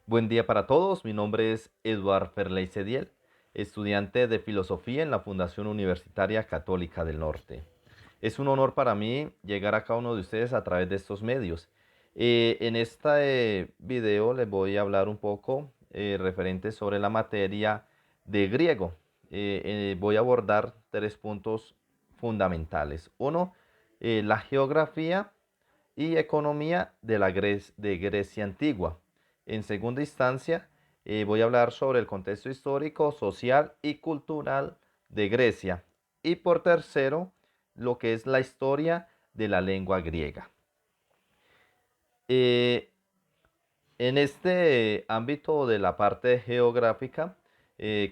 Buen día para todos, mi nombre es Eduard Ferley Cediel, estudiante de Filosofía en la Fundación Universitaria Católica del Norte. Es un honor para mí llegar a cada uno de ustedes a través de estos medios. En este video les voy a hablar un poco referente sobre la materia de griego. Voy a abordar tres puntos fundamentales. Uno, la geografía y economía de de Grecia antigua. En segunda instancia, voy a hablar sobre el contexto histórico, social y cultural de Grecia. Y por tercero, lo que es la historia de la lengua griega. Eh, en este ámbito de la parte geográfica,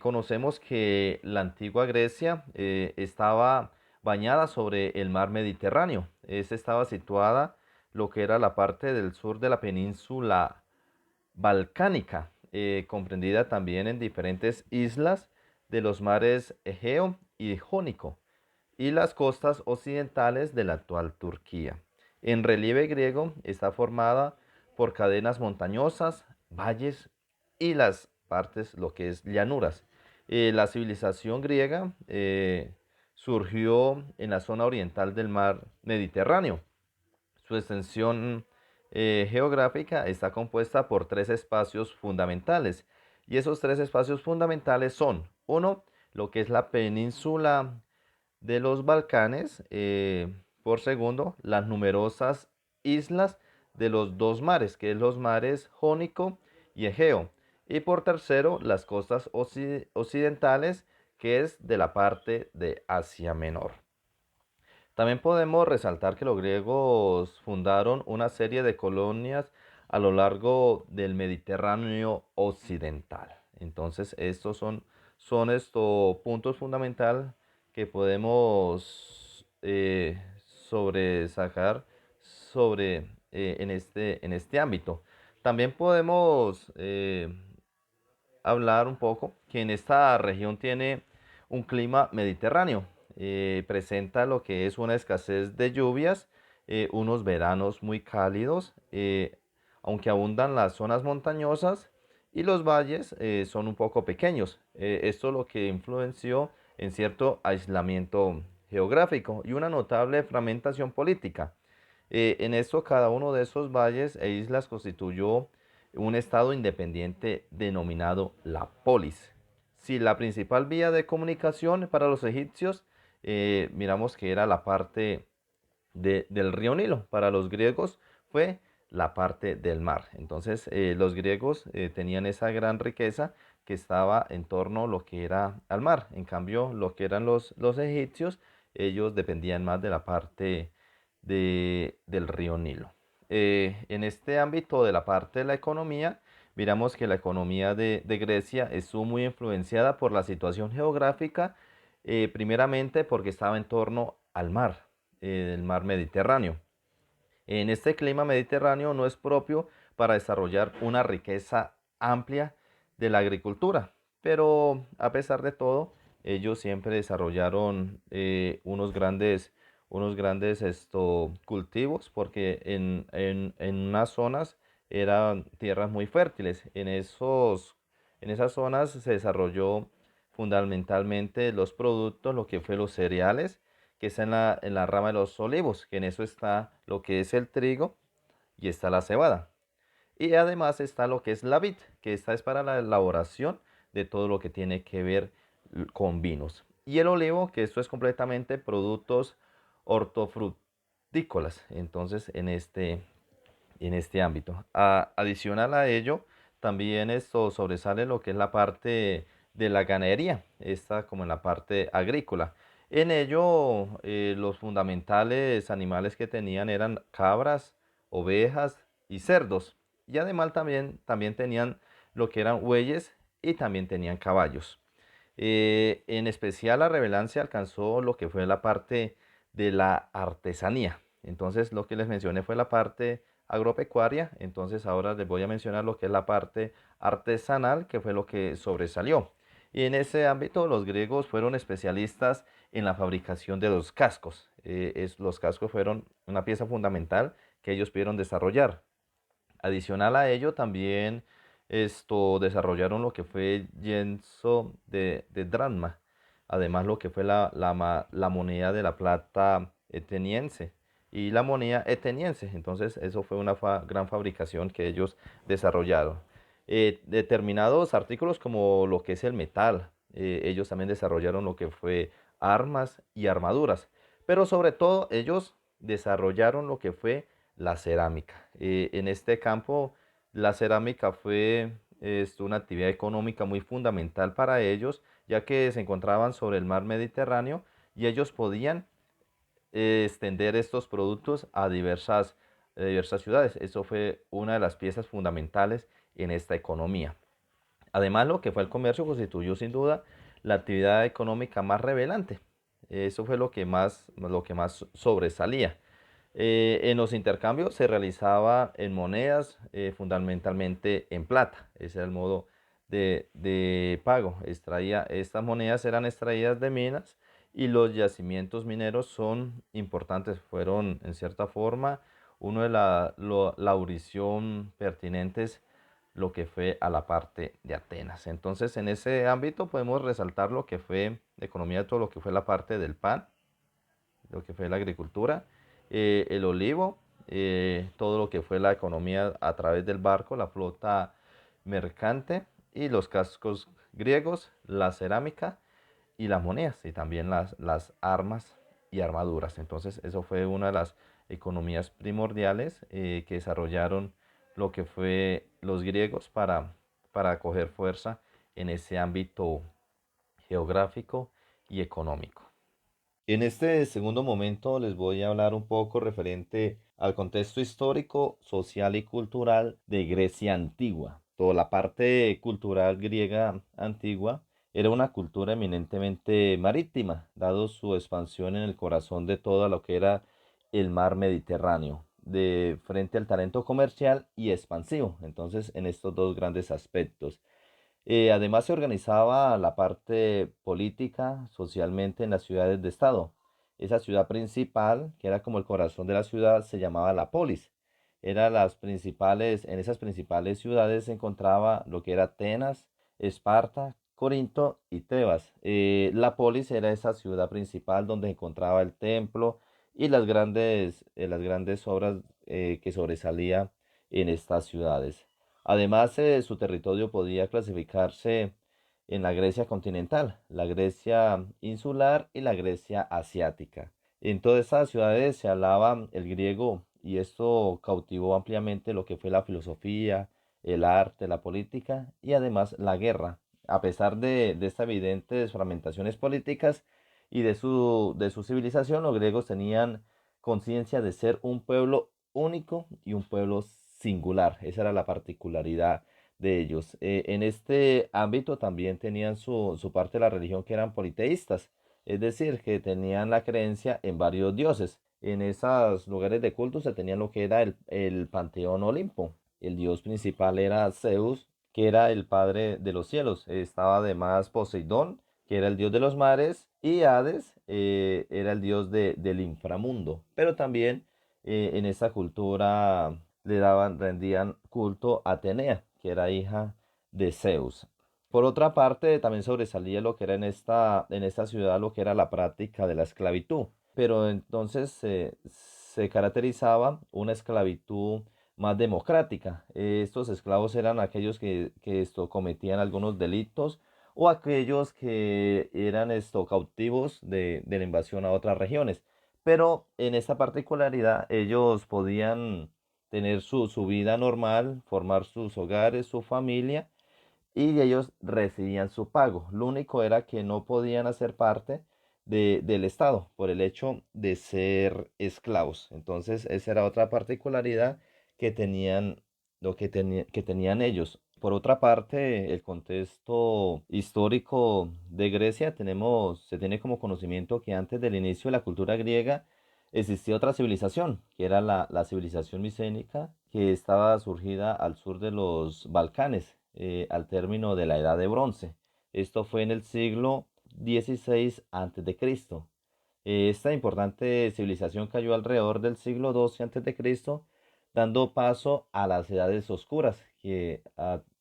conocemos que la antigua Grecia estaba bañada sobre el mar Mediterráneo. Esta estaba situada lo que era la parte del sur de la península balcánica, comprendida también en diferentes islas de los mares Egeo y Jónico y las costas occidentales de la actual Turquía. En relieve griego está formada por cadenas montañosas, valles y las partes, lo que es llanuras. La civilización griega surgió en la zona oriental del mar Mediterráneo. Su extensión geográfica está compuesta por tres espacios fundamentales. Y esos tres espacios fundamentales son, uno, lo que es la península de los Balcanes, por segundo, las numerosas islas de los dos mares, que es los mares Jónico y Egeo. Y por tercero, las costas occidentales, que es de la parte de Asia Menor. También podemos resaltar que los griegos fundaron una serie de colonias a lo largo del Mediterráneo occidental. Entonces, son estos puntos fundamentales que podemos sobresacar en este ámbito. También podemos hablar un poco que en esta región tiene un clima mediterráneo. Presenta lo que es una escasez de lluvias, unos veranos muy cálidos, aunque abundan las zonas montañosas y los valles son un poco pequeños. Esto lo que influenció en cierto aislamiento geográfico y una notable fragmentación política. En esto, cada uno de esos valles e islas constituyó un estado independiente denominado la polis. Si la principal vía de comunicación para los egipcios, miramos que era la parte del río Nilo, para los griegos fue la parte del mar. Entonces, los griegos tenían esa gran riqueza que estaba en torno a lo que era al mar. En cambio, lo que eran los egipcios, ellos dependían más de la parte del río Nilo. En este ámbito de la parte de la economía, miramos que la economía de Grecia estuvo muy influenciada por la situación geográfica, primeramente porque estaba en torno al mar, el mar Mediterráneo. En este clima mediterráneo no es propio para desarrollar una riqueza amplia de la agricultura, pero a pesar de todo, ellos siempre desarrollaron unos grandes cultivos porque en unas zonas eran tierras muy fértiles. En esas zonas se desarrolló fundamentalmente los productos, lo que fue los cereales, que está en la rama de los olivos, que en eso está lo que es el trigo y está la cebada. Y además está lo que es la vid, que esta es para la elaboración de todo lo que tiene que ver con vinos. Y el olivo, que esto es completamente productos hortofrutícolas. Entonces, en este ámbito. Adicional a ello, también esto sobresale lo que es la parte de la ganadería, esta como en la parte agrícola. En ello, los fundamentales animales que tenían eran cabras, ovejas y cerdos. Y además también tenían lo que eran bueyes y también tenían caballos. En especial la relevancia alcanzó lo que fue la parte de la artesanía. Entonces lo que les mencioné fue la parte agropecuaria, entonces ahora les voy a mencionar lo que es la parte artesanal, que fue lo que sobresalió. Y en ese ámbito los griegos fueron especialistas en la fabricación de los cascos. Los cascos fueron una pieza fundamental que ellos pudieron desarrollar. Adicional a ello, también desarrollaron lo que fue lienzo de dracma, además lo que fue la moneda de la plata ateniense y la moneda ateniense. Entonces eso fue una gran fabricación que ellos desarrollaron. Determinados artículos como lo que es el metal, ellos también desarrollaron lo que fue armas y armaduras, pero sobre todo ellos desarrollaron lo que fue la cerámica. En este campo, la cerámica fue una actividad económica muy fundamental para ellos, ya que se encontraban sobre el mar Mediterráneo y ellos podían extender estos productos a diversas ciudades. Eso fue una de las piezas fundamentales en esta economía. Además, lo que fue el comercio constituyó sin duda la actividad económica más relevante. Eso fue lo que más sobresalía. En los intercambios se realizaba en monedas, fundamentalmente en plata. Ese era el modo de pago. Estas monedas eran extraídas de minas y los yacimientos mineros son importantes. Fueron, en cierta forma, uno de la audición pertinentes lo que fue a la parte de Atenas. Entonces, en ese ámbito podemos resaltar lo que fue la economía, todo lo que fue la parte del pan, lo que fue la agricultura, el olivo, todo lo que fue la economía a través del barco, la flota mercante y los cascos griegos, la cerámica y las monedas y también las armas y armaduras. Entonces eso fue una de las economías primordiales que desarrollaron lo que fue los griegos para coger fuerza en ese ámbito geográfico y económico. En este segundo momento les voy a hablar un poco referente al contexto histórico, social y cultural de Grecia antigua. Toda la parte cultural griega antigua era una cultura eminentemente marítima, dado su expansión en el corazón de todo lo que era el mar Mediterráneo, de frente al talento comercial y expansivo. Entonces, en estos dos grandes aspectos. Además se organizaba la parte política socialmente en las ciudades de estado. Esa ciudad principal, que era como el corazón de la ciudad, se llamaba la polis. En esas principales ciudades se encontraba lo que era Atenas, Esparta, Corinto y Tebas. La polis era esa ciudad principal donde se encontraba el templo y las grandes obras que sobresalía en estas ciudades. Además, su territorio podía clasificarse en la Grecia continental, la Grecia insular y la Grecia asiática. En todas estas ciudades se hablaba el griego y esto cautivó ampliamente lo que fue la filosofía, el arte, la política y además la guerra. A pesar de estas evidentes fragmentaciones políticas y de su civilización, los griegos tenían conciencia de ser un pueblo único y un pueblo singular. Esa era la particularidad de ellos. En este ámbito también tenían su parte de la religión que eran politeístas, es decir, que tenían la creencia en varios dioses. En esos lugares de culto se tenía lo que era el panteón Olimpo. El dios principal era Zeus, que era el padre de los cielos. Estaba además Poseidón, que era el dios de los mares, y Hades era el dios del inframundo. Pero también en esa cultura rendían culto a Atenea, que era hija de Zeus. Por otra parte, también sobresalía lo que era en esta ciudad, lo que era la práctica de la esclavitud. Pero entonces se caracterizaba una esclavitud más democrática. Estos esclavos eran aquellos que cometían algunos delitos o aquellos que eran cautivos de la invasión a otras regiones. Pero en esta particularidad ellos podían tener su vida normal, formar sus hogares, su familia, y ellos recibían su pago. Lo único era que no podían hacer parte del Estado por el hecho de ser esclavos. Entonces, esa era otra particularidad que tenían, que tenían ellos. Por otra parte, el contexto histórico de Grecia, se tiene como conocimiento que antes del inicio de la cultura griega existía otra civilización, que era la civilización micénica, que estaba surgida al sur de los Balcanes, al término de la Edad de Bronce. Esto fue en el siglo XVI a.C. Esta importante civilización cayó alrededor del siglo XII a.C., dando paso a las edades oscuras que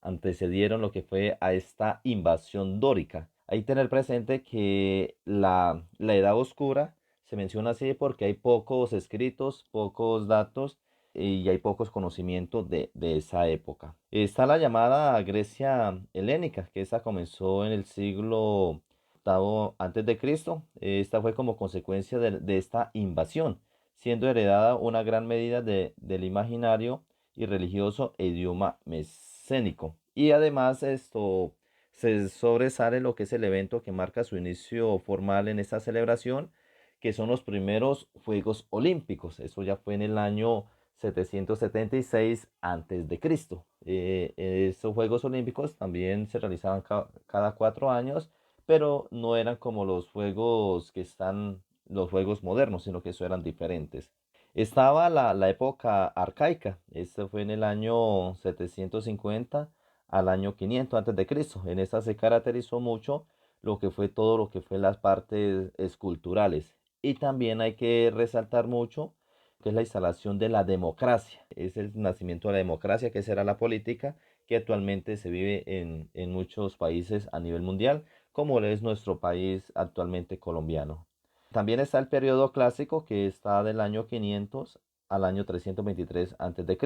antecedieron lo que fue a esta invasión dórica. Hay que tener presente que la edad oscura se menciona así porque hay pocos escritos, pocos datos y hay pocos conocimientos de esa época. Está la llamada Grecia helénica, que esa comenzó en el siglo octavo antes de Cristo. Esta fue como consecuencia de esta invasión, siendo heredada una gran medida del imaginario y religioso e idioma mesénico. Y además esto se sobresale lo que es el evento que marca su inicio formal en esta celebración, que son los primeros Juegos Olímpicos. Eso ya fue en el año 776 antes de Cristo. Estos Juegos Olímpicos también se realizaban cada 4 años, pero no eran como los juegos que están, los juegos modernos, sino que eso eran diferentes. Estaba la época arcaica, esto fue en el año 750 al año 500 antes de Cristo. En esta se caracterizó mucho lo que fue todo lo que fue las partes esculturales. Y también hay que resaltar mucho que es la instalación de la democracia. Es el nacimiento de la democracia, que será la política que actualmente se vive en muchos países a nivel mundial, como es nuestro país actualmente colombiano. También está el periodo clásico, que está del año 500 al año 323 a.C.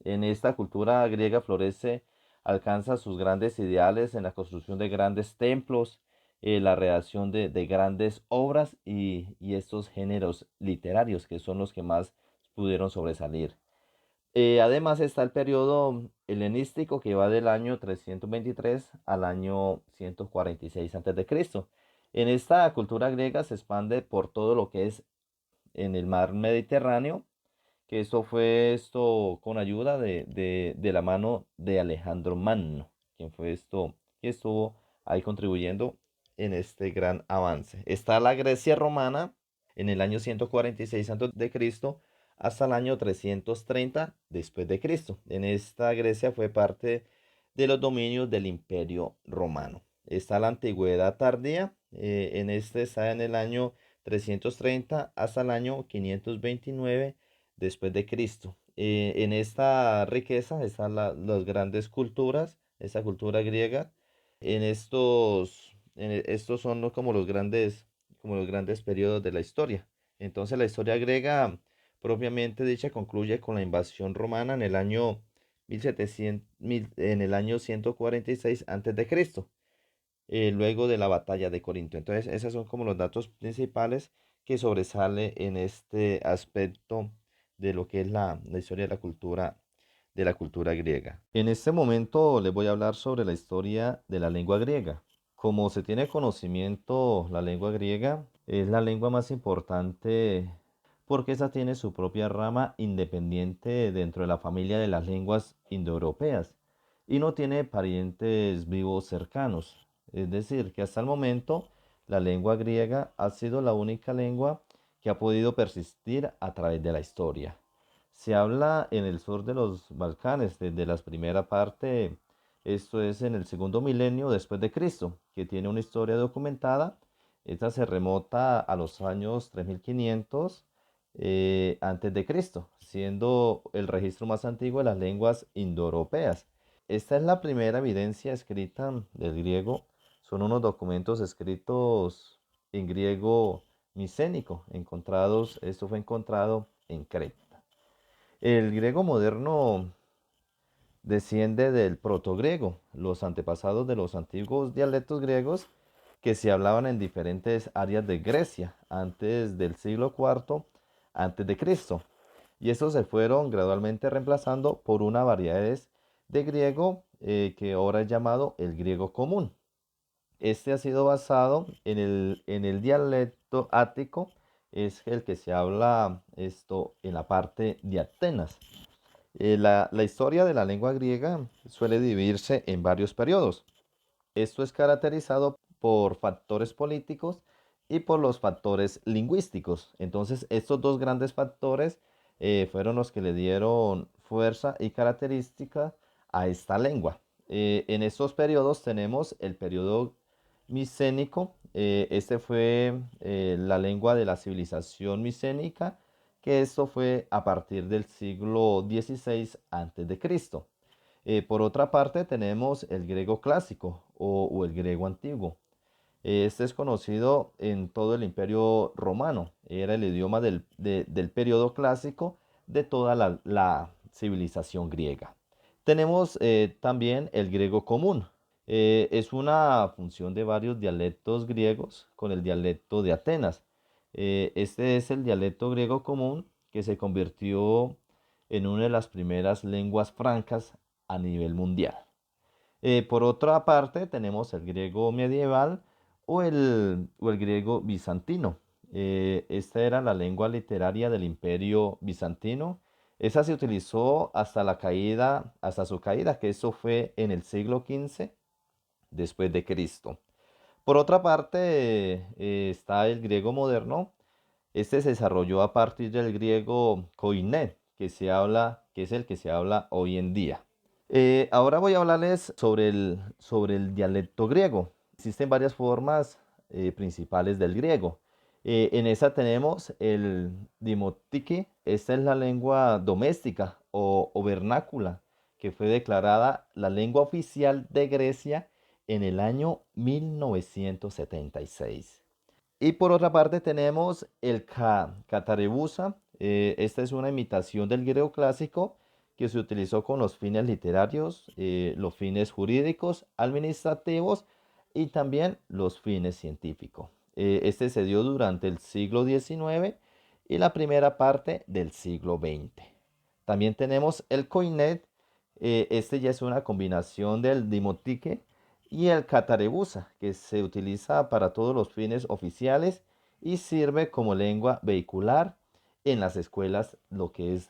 En esta cultura griega florece, alcanza sus grandes ideales en la construcción de grandes templos, la redacción de grandes obras y estos géneros literarios que son los que más pudieron sobresalir. Además está el periodo helenístico, que va del año 323 al año 146 a.C. En esta cultura griega se expande por todo lo que es en el mar Mediterráneo, que esto fue esto con ayuda de la mano de Alejandro Magno, quien fue esto, que estuvo ahí contribuyendo en este gran avance. Está la Grecia romana en el año 146 a.C. hasta el año 330 después de Cristo. En esta Grecia fue parte de los dominios del Imperio Romano. Está la antigüedad tardía, en este está en el año 330 hasta el año 529 después de Cristo. En esta riqueza están las grandes culturas, esa cultura griega. Estos son como los grandes periodos de la historia. Entonces la historia griega propiamente dicha concluye con la invasión romana en el año 1700, en el año 146 antes de Cristo, luego de la batalla de Corinto. Entonces, esos son como los datos principales que sobresale en este aspecto de lo que es la historia de la cultura griega. En este momento les voy a hablar sobre la historia de la lengua griega. Como se tiene conocimiento, la lengua griega es la lengua más importante porque esa tiene su propia rama independiente dentro de la familia de las lenguas indoeuropeas y no tiene parientes vivos cercanos. Es decir, que hasta el momento la lengua griega ha sido la única lengua que ha podido persistir a través de la historia. Se habla en el sur de los Balcanes desde la primera parte, esto es en el segundo milenio después de Cristo, que tiene una historia documentada. Esta se remota a los años 3500 antes de Cristo, siendo el registro más antiguo de las lenguas indoeuropeas. Esta es la primera evidencia escrita del griego. Son unos documentos escritos en griego micénico, esto fue encontrado en Creta. El griego moderno desciende del protogriego, los antepasados de los antiguos dialectos griegos que se hablaban en diferentes áreas de Grecia antes del siglo IV antes de Cristo. Y estos se fueron gradualmente reemplazando por una variedad de griego que ahora es llamado el griego común. Este ha sido basado en el dialecto ático, es el que se habla esto en la parte de Atenas. La historia de la lengua griega suele dividirse en varios periodos. Esto es caracterizado por factores políticos y por los factores lingüísticos. Entonces, estos dos grandes factores fueron los que le dieron fuerza y característica a esta lengua. En estos periodos tenemos el periodo micénico. Este fue la lengua de la civilización micénica que esto fue a partir del siglo XVI antes de Cristo. Por otra parte, tenemos el griego clásico o el griego antiguo. Este es conocido en todo el Imperio Romano. Era el idioma del periodo clásico de toda la civilización griega. Tenemos también el griego común. Es una función de varios dialectos griegos con el dialecto de Atenas. Este es el dialecto griego común que se convirtió en una de las primeras lenguas francas a nivel mundial. Por otra parte, tenemos el griego medieval o el griego bizantino. Esta era la lengua literaria del Imperio Bizantino. Esa se utilizó hasta su caída, que eso fue en el siglo XV después de Cristo. Por otra parte, está el griego moderno. Este se desarrolló a partir del griego koiné, que es el que se habla hoy en día. Ahora voy a hablarles sobre el dialecto griego. Existen varias formas principales del griego. En esa tenemos el dimotiki. Esta es la lengua doméstica o vernácula, que fue declarada la lengua oficial de Grecia en el año 1976. Y por otra parte tenemos el Catarebusa. Esta es una imitación del griego clásico que se utilizó con los fines literarios, los fines jurídicos, administrativos y también los fines científicos. Este se dio durante el siglo XIX y la primera parte del siglo XX. También tenemos el Koinet. Este ya es una combinación del Dimotique y el Catarebusa, que se utiliza para todos los fines oficiales y sirve como lengua vehicular en las escuelas, lo que es